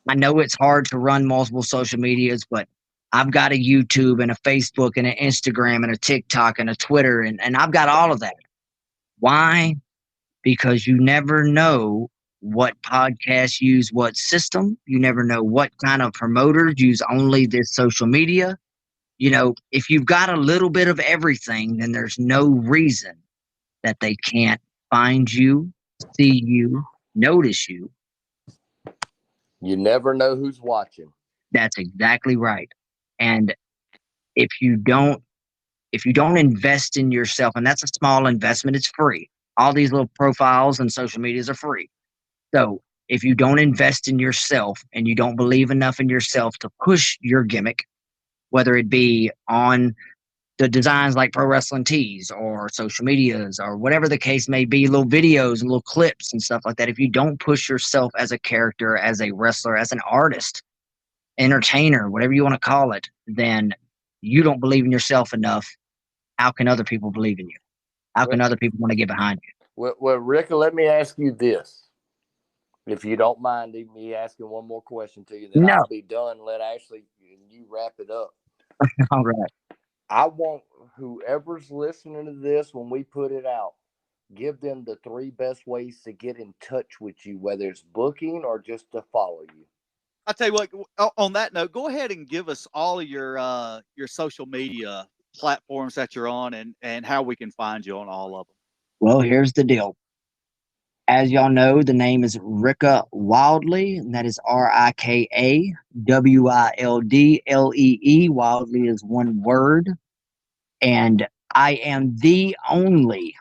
I know it's hard to run multiple social medias, but I've got a YouTube and a Facebook and an Instagram and a TikTok and a Twitter, and I've got all of that. Why? Because you never know what podcasts use what system. You never know what kind of promoters use only this social media. If you've got a little bit of everything, then there's no reason that they can't find you, see you, notice you. You never know who's watching. That's exactly right. And if you don't invest in yourself, and that's a small investment, it's free. All these little profiles and social medias are free. So if you don't invest in yourself and you don't believe enough in yourself to push your gimmick, whether it be on the designs like Pro Wrestling Tees or social medias or whatever the case may be, little videos and little clips and stuff like that, if you don't push yourself as a character, as a wrestler, as an artist, entertainer, whatever you want to call it, then you don't believe in yourself enough. How can other people believe in you? How can other people want to get behind you? Well, Rika, let me ask you this. If you don't mind me asking one more question to you, then No. I'll be done. Let Ashley and you wrap it up. All right. I want whoever's listening to this when we put it out, give them the 3 best ways to get in touch with you, whether it's booking or just to follow you. I'll tell you what. On that note, go ahead and give us all of your social media platforms that you're on and how we can find you on all of them. Well, here's the deal. As y'all know, the name is Rika Wildlee, and that is RikaWildlee. Wildlee is one word. And I am the only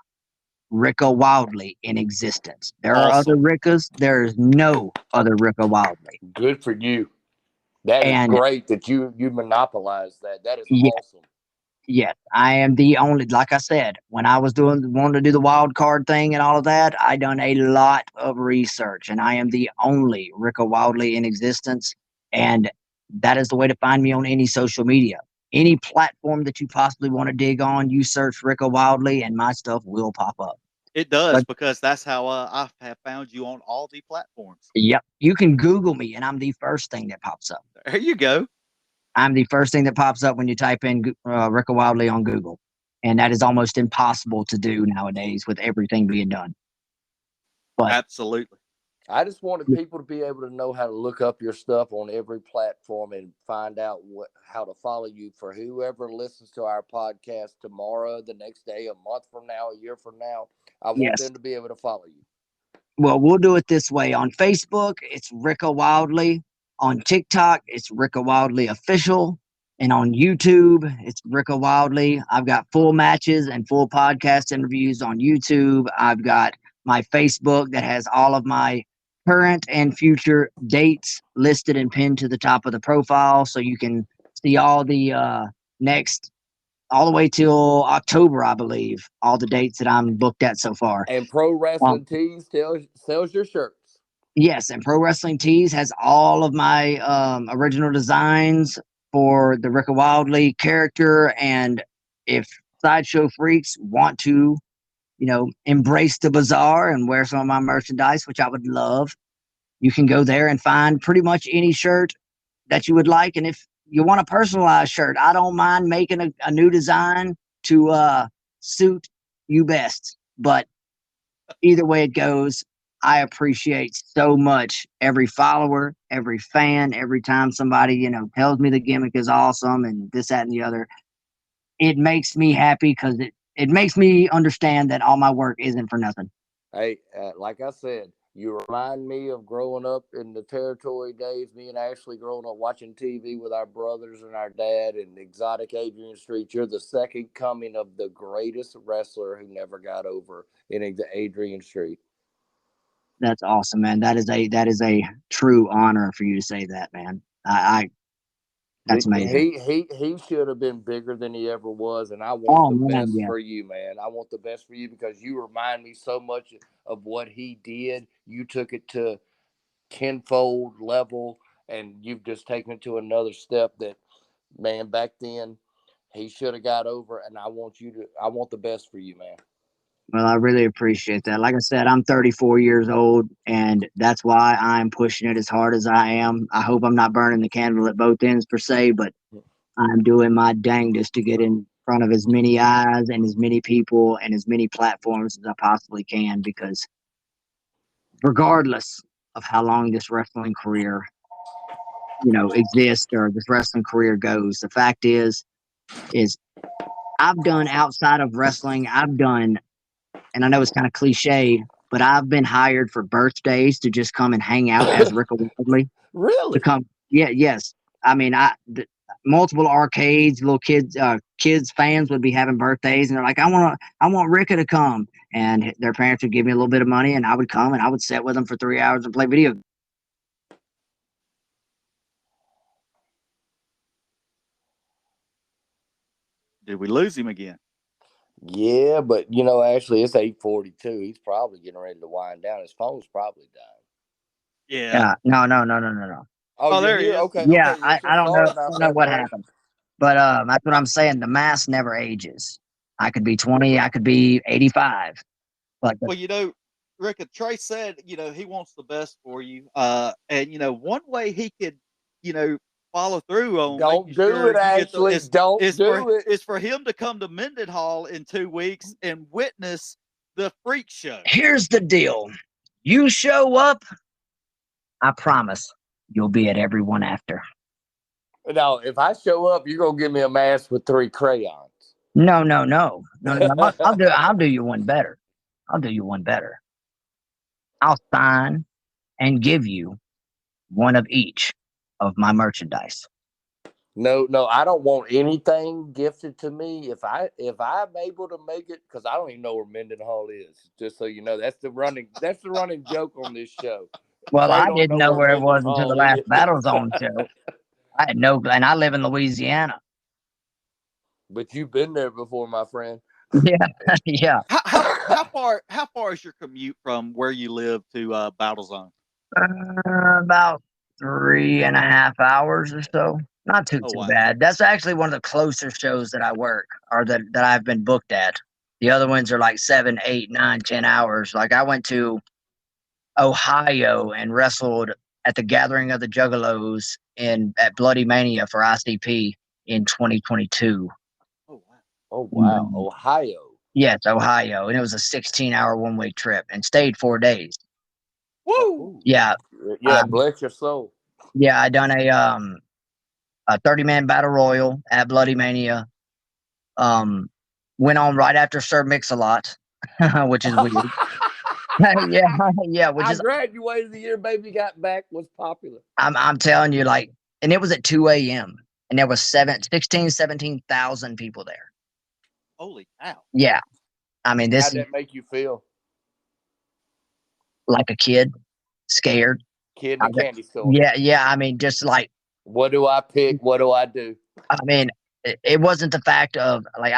Rika Wildlee in existence. There are other Rikas. There is no other Rika Wildlee. Good for you. That is great that you monopolize that. That is awesome. Yes, I am the only. Like I said, when I was wanting to do the wild card thing and all of that, I done a lot of research, and I am the only Rika Wildlee in existence. And that is the way to find me on any social media. Any platform that you possibly want to dig on, you search Rika Wildlee, and my stuff will pop up. It does, because that's how I have found you on all the platforms. Yep. You can Google me, and I'm the first thing that pops up. There you go. I'm the first thing that pops up when you type in Rika Wildlee on Google. And that is almost impossible to do nowadays with everything being done. But absolutely. I just wanted people to be able to know how to look up your stuff on every platform and find out how to follow you. For whoever listens to our podcast tomorrow, the next day, a month from now, a year from now, I want them to be able to follow you. Well, we'll do it this way. On Facebook, it's Rika Wildlee. On TikTok, it's Rika Wildlee Official. And on YouTube, it's Rika Wildlee. I've got full matches and full podcast interviews on YouTube. I've got my Facebook that has all of my current and future dates listed and pinned to the top of the profile. So you can see all the all the way till October, I believe, all the dates that I'm booked at so far. And Pro Wrestling Tees sells your shirts. Yes, and Pro Wrestling Tees has all of my original designs for the Rika Wildlee character. And if sideshow freaks want to, embrace the bazaar and wear some of my merchandise, which I would love, you can go there and find pretty much any shirt that you would like. And if you want a personalized shirt, I don't mind making a new design to suit you best. But either way it goes, I appreciate so much every follower, every fan, every time somebody, tells me the gimmick is awesome and this, that, and the other. It makes me happy because it makes me understand that all my work isn't for nothing. Hey, like I said, you remind me of growing up in the territory days. Me and Ashley growing up watching TV with our brothers and our dad and exotic Adrian Street. You're the second coming of the greatest wrestler who never got over in Adrian Street. That's awesome, man. That is a true honor for you to say that, man. That's amazing. He should have been bigger than he ever was, and I want Oh the man, best yeah. for you, man. I want the best for you because you remind me so much of what he did. You took it to tenfold level, and you've just taken it to another step that, man, back then he should have got over, and I want the best for you, man. Well, I really appreciate that. Like I said, I'm 34 years old, and that's why I'm pushing it as hard as I am. I hope I'm not burning the candle at both ends per se, but I'm doing my dangest to get in front of as many eyes and as many people and as many platforms as I possibly can, because regardless of how long this wrestling career, exists, or this wrestling career goes, the fact is I've done outside of wrestling, and I know it's kind of cliche, but I've been hired for birthdays to just come and hang out as Rika Wildlee. To Really? come, yeah, yes. I mean, multiple arcades, little kids fans would be having birthdays, and they're like, I want Rika to come, and their parents would give me a little bit of money, and I would come and I would sit with them for 3 hours and play video. Did we lose him again? Yeah, but Ashley, it's 8:42. He's probably getting ready to wind down. His phone's probably dying. Yeah. No. Oh, Oh, you're there he here? is. Okay, Yeah, okay. Yeah, I don't know. sorry I about don't know that, what man. happened, but that's what I'm saying. The mask never ages. I could be 20. I could be 85. But Well, Rick, Trey said, he wants the best for you. And one way he could, follow through on Don't making do sure it, you get the Ashley. Don't is for do it. is for him to come to Mendenhall in 2 weeks and witness the freak show. here's the deal: you show up, I promise you'll be at every one after. No, if I show up, you're gonna give me a mask with 3 crayons. No. I'll do you one better. I'll do you one better. I'll sign and give you one of each of my merchandise. No, I don't want anything gifted to me. If I'm able to make it, because I don't even know where Mendenhall is. Just so you know, that's the running joke on this show. Well, Trey I don't didn't know know where where it was until the Mendenhall last is. Battle Zone show. I had no, and I live in Louisiana. But you've been there before, my friend. Yeah, yeah. How far is your commute from where you live to Battle Zone? About 3.5 hours or so. Not too Oh wow. bad. That's actually one of the closer shows that I work, or that I've been booked at. The other ones are like 7, 8, 9, 10 hours. Like I went to Ohio and wrestled at the Gathering of the Juggalos at Bloody Mania for ICP in 2022. Oh wow. Oh wow, Ohio. Yes, Ohio, and it was a 16-hour one-way trip, and stayed 4 days. Woo! Yeah, Yeah, bless your soul. yeah. I done a 30-man battle royal at Bloody Mania. Went on right after Sir Mix-a-Lot, which is weird. yeah. Which I is graduated the year Baby Got Back was popular. I'm telling you, like, and it was at 2 a.m. and there was 17,000 people there. Holy cow. Yeah, I mean, this How'd is that make you feel? like a kid, scared. Kid in the candy store. Yeah. I mean, just like, What do I pick? What do I do? I mean, it wasn't the fact of like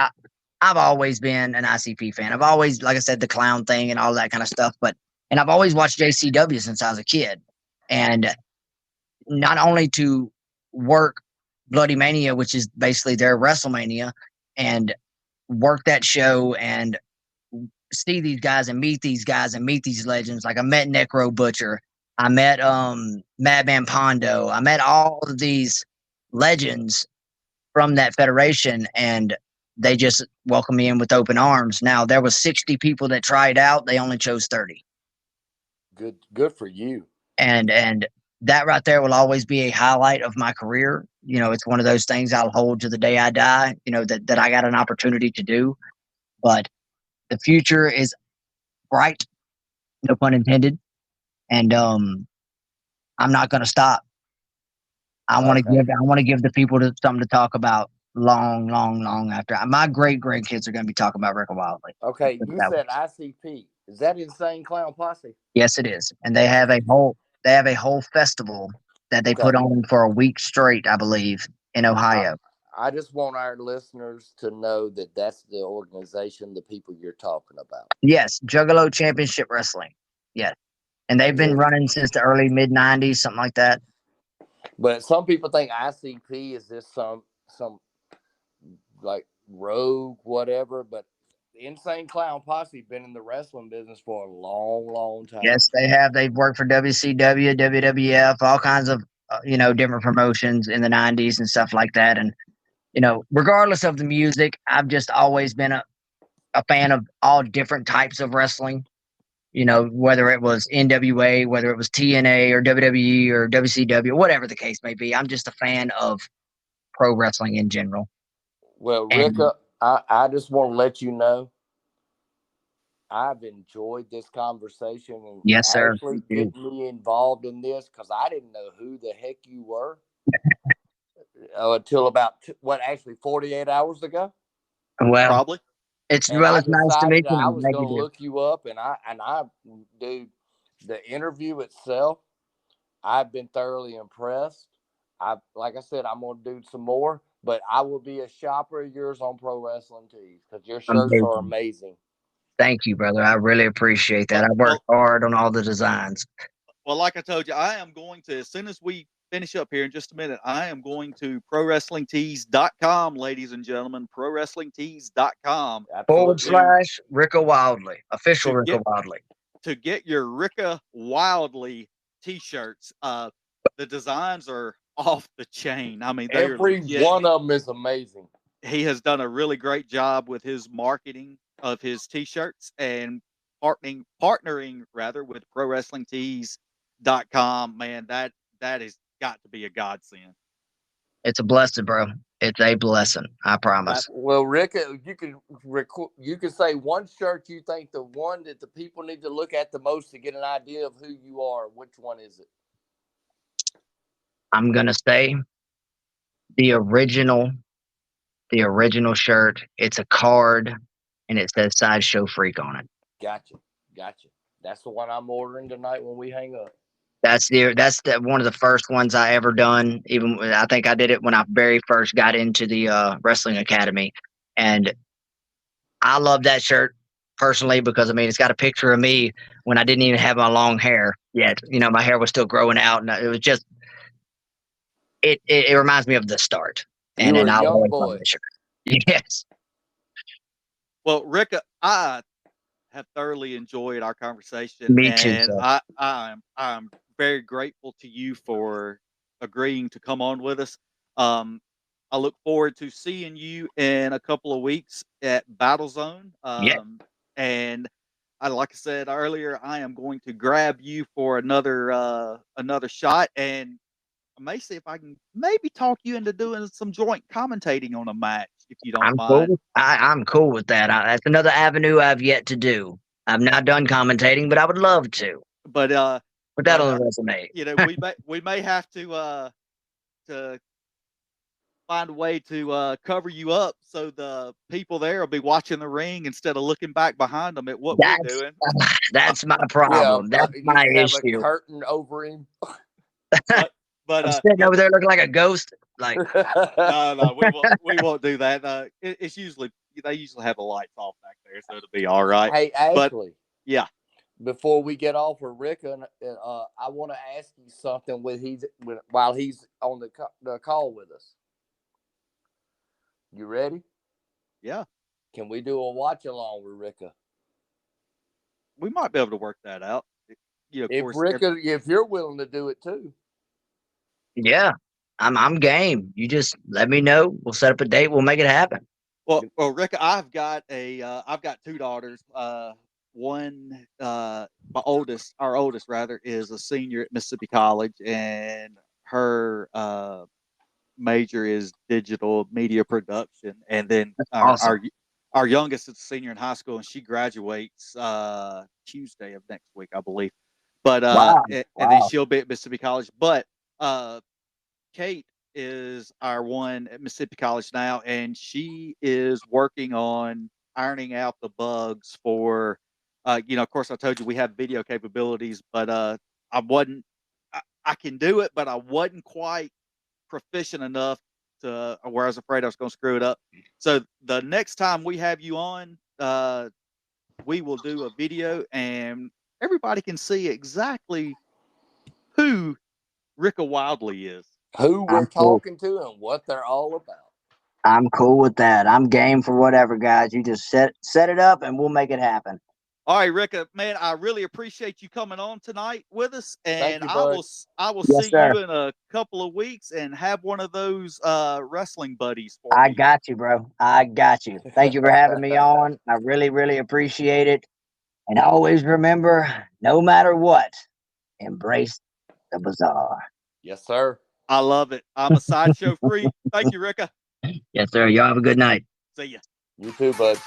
I've always been an ICP fan. I've always, like I said, the clown thing and all that kind of stuff. And I've always watched JCW since I was a kid. And not only to work Bloody Mania, which is basically their WrestleMania, and work that show and see these guys and meet these guys and meet these legends. Like I met Necro Butcher, I met Madman Pondo, I met all of these legends from that federation, and they just welcomed me in with open arms. Now there was 60 people that tried out, they only chose 30. Good for you. And that right there will always be a highlight of my career. You know, it's one of those things I'll hold to the day I die, you know, that I got an opportunity to do. But the future is bright, no pun intended. And I'm not gonna stop. I want to Okay. give the people something to talk about long after. My great grandkids are gonna be talking about Rika Wildlee. Okay, you said ICP. Is that Insane Clown Posse? Yes, it is. And they have a whole festival that they Okay. put on for a week straight, I believe, in Ohio. I just want our listeners to know that that's the organization, the people you're talking about. Yes, Juggalo Championship Wrestling. Yes. And they've been running since the early mid 90s, something like that. But some people think ICP is just some like rogue whatever, but the Insane Clown Posse been in the wrestling business for a long time. Yes, they have. They've worked for WCW, WWF, all kinds of different promotions in the 90s and stuff like that. And regardless of the music, I've just always been a fan of all different types of wrestling. Whether it was NWA, whether it was TNA or WWE or WCW, whatever the case may be. I'm just a fan of pro wrestling in general. Well, Rika, I just want to let you know I've enjoyed this conversation and yes, sir. actually getting me involved in this because I didn't know who the heck you were until about 48 hours ago. Well, probably. It's nice to meet you. I was going to look you up, and I, dude, the interview itself, I've been thoroughly impressed. Like I said, I'm going to do some more, but I will be a shopper of yours on Pro Wrestling Tees because your shirts are amazing. Thank you, brother. I really appreciate that. I worked hard on all the designs. Well, like I told you, I am going to, as soon as we finish up here in just a minute, I am going to ProWrestlingTees.com, ladies and gentlemen, ProWrestlingTees.com. / Rika Wildlee, official Rika Wildlee. To get your Rika Wildlee t-shirts. The designs are off the chain. I mean, every one of them is amazing. He has done a really great job with his marketing of his t-shirts and partnering with ProWrestlingTees.com. Man, that has got to be a godsend. It's a blessing, bro. It's a blessing. I promise. Well, Rika, you can say one shirt you think the one that the people need to look at the most to get an idea of who you are. Which one is it? I'm gonna say the original shirt. It's a card, and it says Sideshow Freak on it. Gotcha. That's the one I'm ordering tonight when we hang up. That's one of the first ones I ever done. Even I think I did it when I very first got into the wrestling academy, and I love that shirt personally because it's got a picture of me when I didn't even have my long hair yet. My hair was still growing out, and it was just it reminds me of the start. You were a young boy. Yes. Well, Rika, I have thoroughly enjoyed our conversation. Me too. And I'm very grateful to you for agreeing to come on with us. I look forward to seeing you in a couple of weeks at Battle Zone. And like I said earlier, I am going to grab you for another shot, and I may see if I can maybe talk you into doing some joint commentating on a match, if you don't mind. Cool. I'm cool with that. That's another avenue I've yet to do. I've not done commentating, but I would love to. But put that on the resume. We may have to find a way to cover you up so the people there will be watching the ring instead of looking back behind them at what we're doing. That's my problem. That's my issue. A curtain over him. But I'm sitting over there looking like a ghost. Like no, we won't do that. It's usually they usually have the lights off back there, so it'll be all right. Hey, Ashley. Yeah. Before we get off with Rika, I want to ask you something while he's on the call with us. You ready? Yeah, Can we do a watch along with Rika? we might be able to work that out. Of If course. Rika, if you're willing to do it too. Yeah, I'm game. You just let me know. We'll set up a date. We'll make it happen. Well, Rick, I've got two daughters. One, our oldest rather, is a senior at Mississippi College, and her major is digital media production. And then That's awesome. our youngest is a senior in high school, and she graduates Tuesday of next week, I believe. But Wow. and then she'll be at Mississippi College. But Kate is our one at Mississippi College now, and she is working on ironing out the bugs for, of course, I told you we have video capabilities, but I wasn't, I can do it, but I wasn't quite proficient enough to where I was afraid I was going to screw it up. So the next time we have you on, we will do a video and everybody can see exactly who Rika Wildlee is. Who we're I'm cool. talking to and what they're all about. I'm cool with that. I'm game for whatever, guys. You just set it up and we'll make it happen. All right, Rika, man, I really appreciate you coming on tonight with us, and Thank you, bud. I will Yes, see sir. you in a couple of weeks and have one of those wrestling buddies for I me. got you, bro. I got you. Thank you for having me on. I really, really appreciate it. And always remember, no matter what, embrace the bizarre. Yes, sir. I love it. I'm a sideshow freak. Thank you, Rika. Yes, sir. Y'all have a good night. See ya. You too, bud.